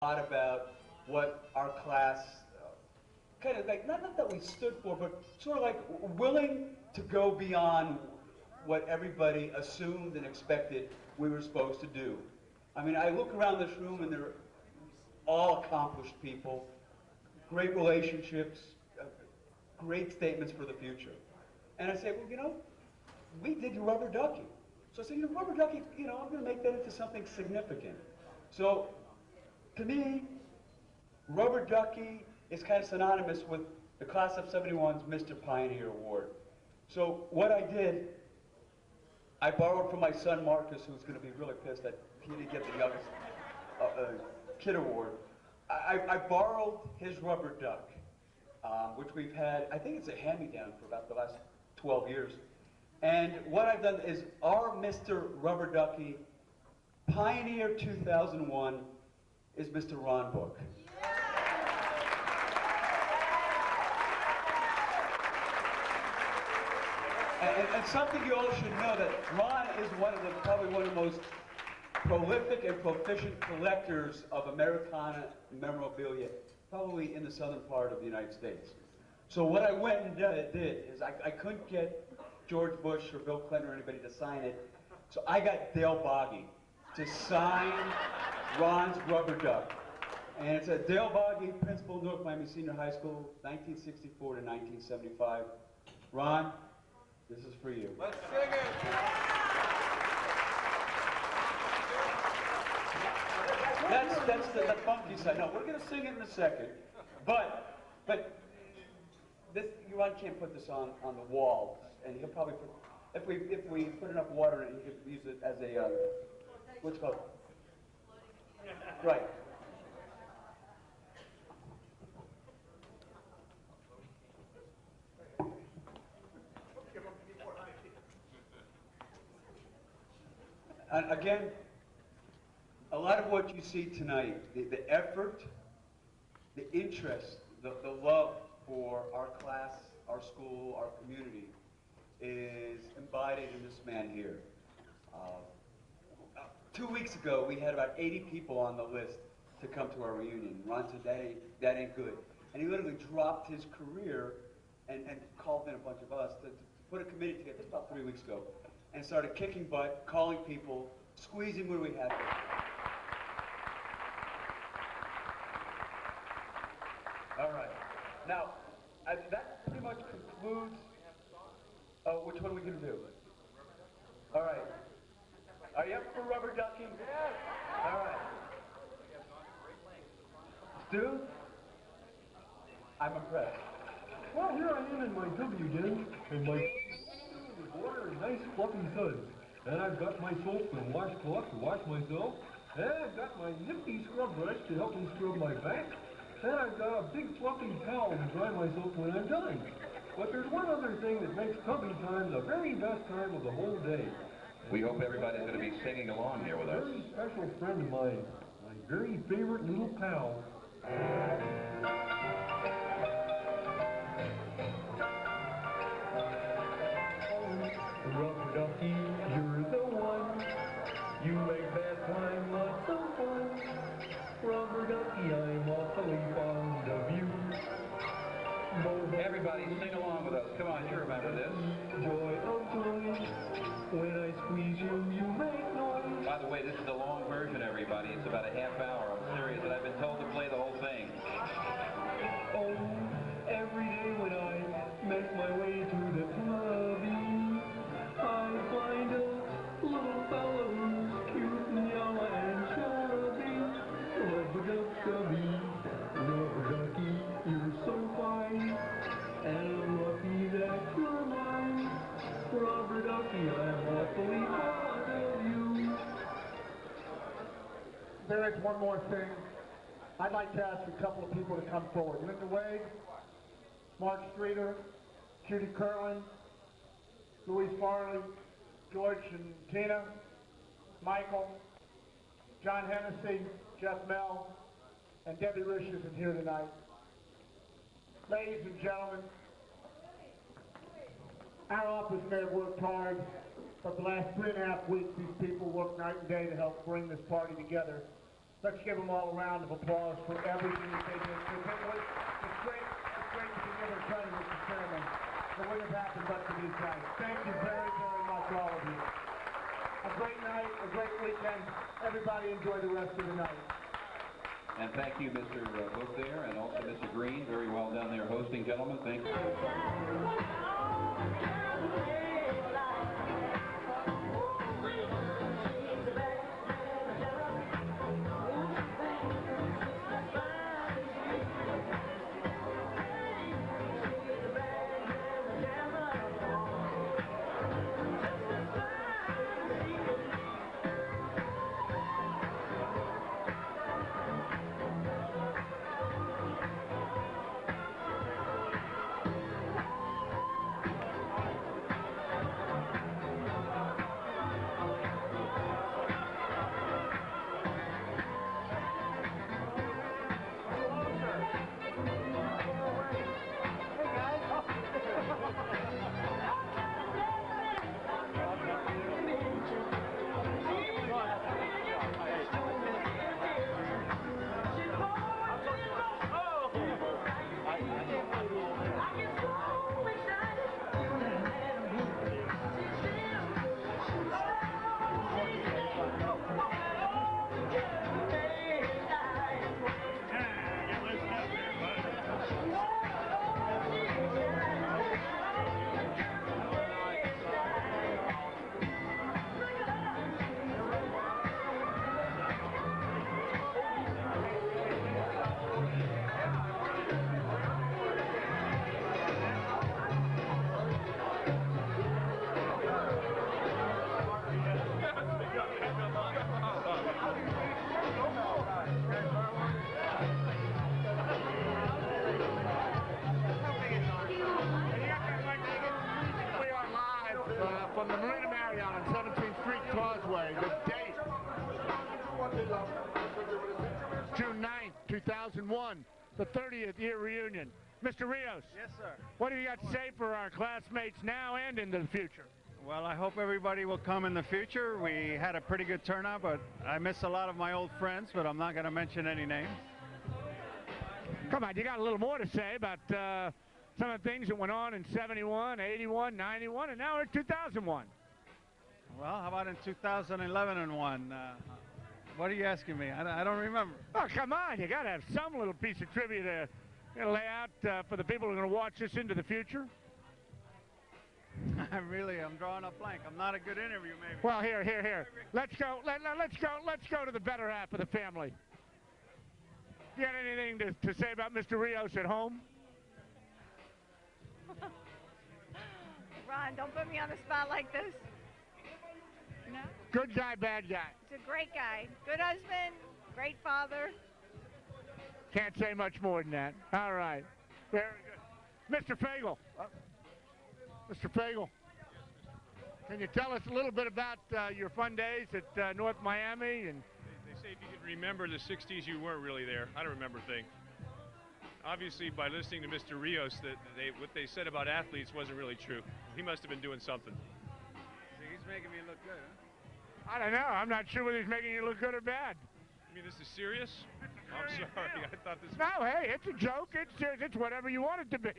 lot about what our class kind of like, not that we stood for, but sort of like willing to go beyond what everybody assumed and expected we were supposed to do. I mean, I look around this room and they're all accomplished people, great relationships, great statements for the future. And I say, well, you know, we did rubber ducky. So I said, you know, rubber ducky, you know, I'm going to make that into something significant. So to me, rubber ducky is kind of synonymous with the class of '71's Mr. Pioneer Award. So what I did, I borrowed from my son Marcus, who's going to be really pissed that he didn't get the youngest kid award. I borrowed his rubber duck, which we've had, I think it's a hand-me-down for about the last 12 years. And what I've done is our Mr. Rubber Ducky Pioneer 2001 is Mr. Ron Book. And something you all should know, that Ron is probably one of the most prolific and proficient collectors of Americana memorabilia, probably in the southern part of the United States. So what I went and did is I couldn't get George Bush or Bill Clinton or anybody to sign it, so I got Dale Boggy to sign Ron's rubber duck. And it's a Dale Boggy, Principal, North Miami Senior High School, 1964 to 1975. Ron, this is for you. Let's sing it! That's the funky side. No, we're going to sing it in a second. But this, Ron can't put this on the wall, and he'll probably put, if we put enough water in it, he could use it as a, what's it called? Right. And again, a lot of what you see tonight, the effort, the interest, the love for our class, our school, our community is embodied in this man here. 2 weeks ago, we had about 80 people on the list to come to our reunion. Ron said, that ain't good. And he literally dropped his career and called in a bunch of us to put a committee together about 3 weeks ago and started kicking butt, calling people, squeezing where we had to. All right. Now, that pretty much concludes. Which one are we going to do? All right. Are you up for rubber ducking? Yes. All right. Stu? I'm impressed. Well, here I am in my W den, and my water and nice fluffy suds. And I've got my soap and washcloth to wash myself. And I've got my nifty scrub brush to help me scrub my back. And I've got a big fluffy towel to dry myself when I'm done. But there's one other thing that makes tubby time the very best time of the whole day. We hope everybody's going to be singing along here with us. A very special friend of mine, my very favorite little pal. Rubber ducky, you're the one. You make that time lots of fun. Rubber ducky, I'm awfully fond of you. Everybody sing along with us. Come on, you remember this. Joy of joy. When I squeeze you, you make noise. By the way, this is the long version, everybody. It's about a half hour. I'm serious, and I've been told to play the whole thing. Oh, every day when I make my way to the clubby, I find a little fella who's cute and yellow and chubby. Rubber-duck-dubby, rubber-ducky, you're so fine, and I'm lucky that you're mine. Rubber ducky, I'm awfully fond of you. There is one more thing. I'd like to ask a couple of people to come forward. Linda Wade, Mark Streeter, Judy Curlin, Louise Farley, George and Tina, Michael, John Hennessy, Jeff Mell, and Debbie Rish isn't here tonight. Ladies and gentlemen, our office may have worked hard, but the last 3.5 weeks these people worked night and day to help bring this party together. Let's give them all a round of applause for everything that they did. It's great to be given credit, Mr. Chairman. It wouldn't have happened but for these guys. Thank you very, very much, all of you. A great night, a great weekend. Everybody enjoy the rest of the night. And thank you, Mr. Book there, and also Mr. Green. Very well done there hosting, gentlemen. Thank you. From the Marina Marriott on 17th Street Causeway, the date, June 9th, 2001, the 30th year reunion. Mr. Rios. Yes, sir. What have you got to say for our classmates now and in the future? Well, I hope everybody will come in the future. We had a pretty good turnout, but I miss a lot of my old friends, but I'm not going to mention any names. Come on, you got a little more to say about some of the things that went on in 71, 81, 91, and now we're in 2001. Well, how about in 2011 and 1? What are you asking me? I don't remember. Oh, come on. You got to have some little piece of trivia to lay out for the people who are going to watch this into the future. I'm drawing a blank. I'm not a good interview, maybe. Well, here. Let's go to the better half of the family. You got anything to say about Mr. Rios at home? Ron, don't put me on the spot like this. No? Good guy, bad guy. He's a great guy. Good husband, great father. Can't say much more than that. All right. Very good. Mr. Fagel. Mr. Fagel, can you tell us a little bit about your fun days at North Miami? And They say if you can remember the 60s, you weren't really there. I don't remember a thing. Obviously, by listening to Mr. Rios, what they said about athletes wasn't really true. He must have been doing something. See, he's making me look good, huh? I don't know. I'm not sure whether he's making you look good or bad. I mean, this is serious? I'm sorry. I thought this was... No, hey, it's a joke. It's serious. It's whatever you want it to be.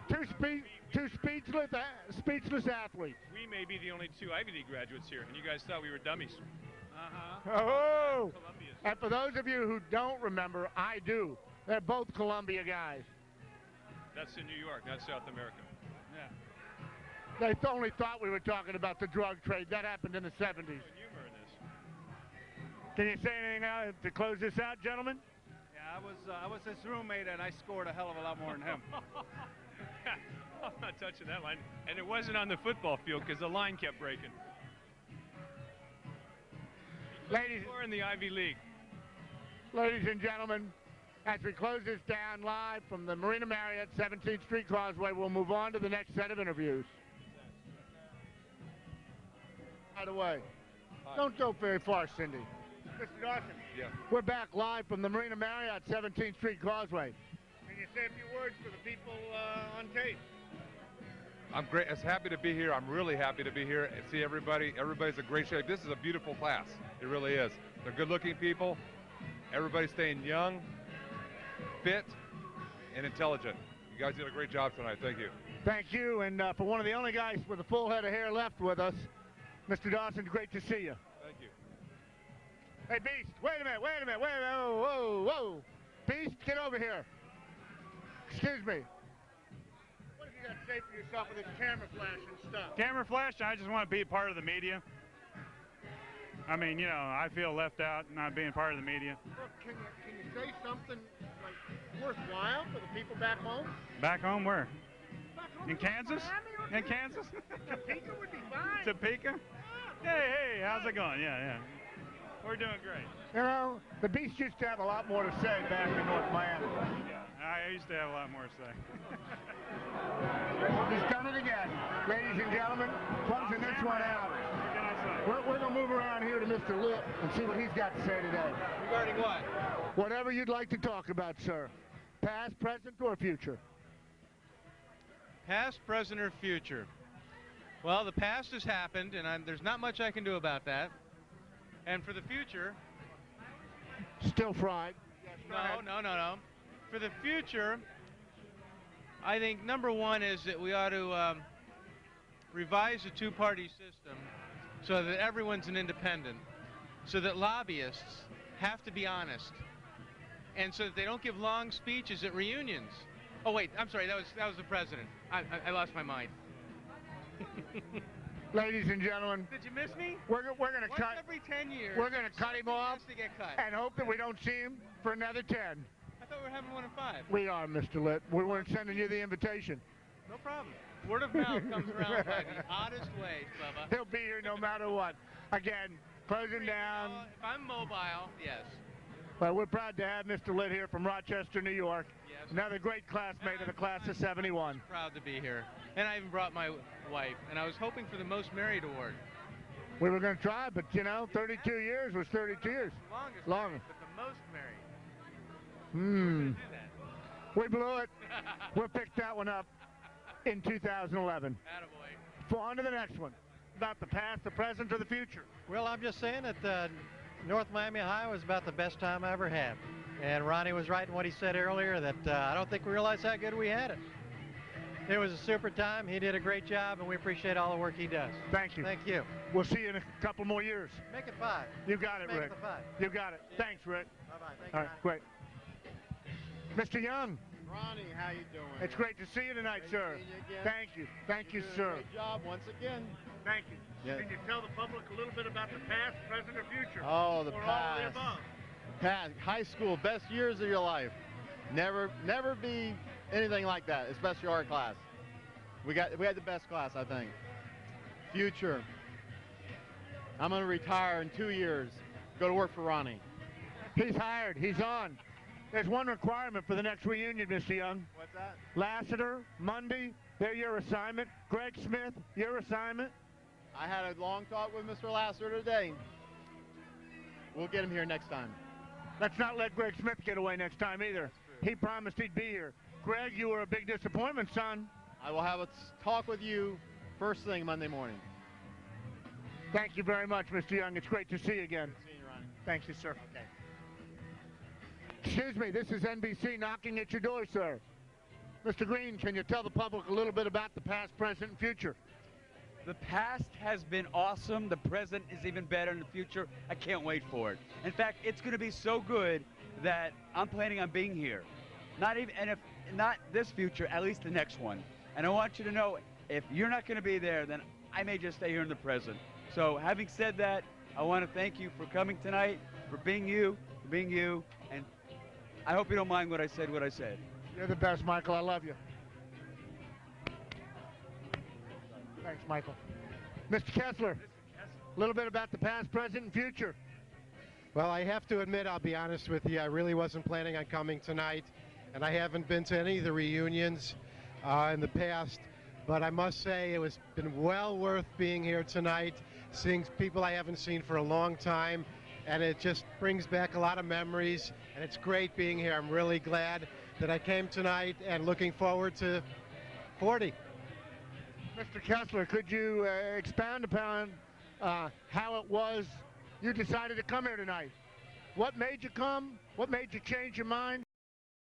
Two speechless athletes. We may be the only two Ivy League graduates here, and you guys thought we were dummies. Oh! And for those of you who don't remember, I do. They're both Columbia guys. That's in New York, not South America. Yeah. They only thought we were talking about the drug trade. That happened in the 70s. There's humor in this. Can you say anything now to close this out, gentlemen? Yeah, I was his roommate, and I scored a hell of a lot more than him. I'm not touching that line. And it wasn't on the football field because the line kept breaking. Ladies, We're in the Ivy League. Ladies and gentlemen, as we close this down live from the Marina Marriott 17th Street Causeway, we'll move on to the next set of interviews. By the way, don't go very far, Cindy. Mr. Dawson, we're back live from the Marina Marriott 17th Street Causeway. Can you say a few words for the people on tape? I'm great. It's happy to be here. I'm really happy to be here and see everybody. Everybody's a great show. This is a beautiful class. It really is. They're good-looking people. Everybody's staying young, fit, and intelligent. You guys did a great job tonight. Thank you. Thank you, and for one of the only guys with a full head of hair left with us, Mr. Dawson, great to see you. Thank you. Hey, Beast, wait a minute, whoa, whoa, whoa. Beast, get over here. Excuse me. What have you got to say for yourself with this camera flash and stuff? Camera flash, I just want to be part of the media. I mean, you know, I feel left out not being part of the media. Look, can you say something like worthwhile for the people back home? Back home where? Back home In Kansas? Miami or In Kansas? Topeka would be fine. Topeka? Hey, how's it going? Yeah. We're doing great. You know, the Beast used to have a lot more to say back in North Miami. I used to have a lot more to say. He's done it again. Ladies and gentlemen, closing this one out. We're going to move around here to Mr. Litt and see what he's got to say today. Regarding what? Whatever you'd like to talk about, sir. Past, present, or future. Past, present, or future? Well, the past has happened, and there's not much I can do about that. And for the future... Still fried. Yes, No. For the future, I think number one is that we ought to revise the two-party system so that everyone's an independent, so that lobbyists have to be honest, and so that they don't give long speeches at reunions. Oh wait, I'm sorry, that was the president. I lost my mind. Ladies and gentlemen, did you miss me? We're going to cut. Once every 10 years. We're going to cut him off to get cut. and hope that we don't see him for another 10. I thought we were having one in 5. We are, Mr. Litt. We weren't sending you the invitation. No problem. Word of mouth comes around by the oddest ways, Bubba. He'll be here no matter what. Again, closing down. If I'm mobile, yes. Well, we're proud to have Mr. Litt here from Rochester, New York. Yes. Another great classmate of the class of 71. Proud to be here. And I even brought my wife, and I was hoping for the Most Married Award. We were going to try, but, you know, 32 years was 32 years. Longest Long. married, but the most married. We blew it. We'll pick that one up in 2011. Attaboy. On to the next one. About the past, the present, or the future. Well, I'm just saying that North Miami High was about the best time I ever had. And Ronnie was right in what he said earlier, that I don't think we realized how good we had it. It was a super time. He did a great job, and we appreciate all the work he does. Thank you. Thank you. We'll see you in a couple more years. Make it 5. You got it, Make Rick. it the 5. You got it. Thanks, Rick. Bye-bye. Thank All you. right, great. Mr. Young. Ronnie, how you doing? It's great to see you tonight, Great sir. to see you again. Thank you. Thank you, You're sir. doing a great job once again. Thank you. Yeah. Can you tell the public a little bit about the past, present, or future? Oh, the or past. all of the above? Past, high school, best years of your life. Never be anything like that, especially our class. We had the best class, I think. Future. I'm going to retire in 2 years. Go to work for Ronnie. He's hired. He's on. There's one requirement for the next reunion, Mr. Young. What's that? Lassiter, Mundy, they're your assignment. Greg Smith, your assignment. I had a long talk with Mr. Lassiter today. We'll get him here next time. Let's not let Greg Smith get away next time either. He promised he'd be here. Greg, you were a big disappointment, son. I will have a talk with you first thing Monday morning. Thank you very much, Mr. Young. It's great to see you again. See you, Ronnie. Thank you, sir. Okay. Excuse me, this is NBC knocking at your door, sir. Mr. Green, can you tell the public a little bit about the past, present, and future? The past has been awesome. The present is even better in the future. I can't wait for it. In fact, it's going to be so good that I'm planning on being here. And if not this future, at least the next one. And I want you to know, if you're not going to be there, then I may just stay here in the present. So having said that, I want to thank you for coming tonight, for being you, and I hope you don't mind what I said. You're the best, Michael. I love you. Thanks, Michael. Mr. Kessler, a little bit about the past, present, and future. Well, I have to admit, I'll be honest with you, I really wasn't planning on coming tonight, and I haven't been to any of the reunions in the past, but I must say it was been well worth being here tonight, seeing people I haven't seen for a long time, and it just brings back a lot of memories, and it's great being here. I'm really glad that I came tonight and looking forward to 40. Mr. Kessler, could you expound upon how it was you decided to come here tonight. What made you come? What made you change your mind?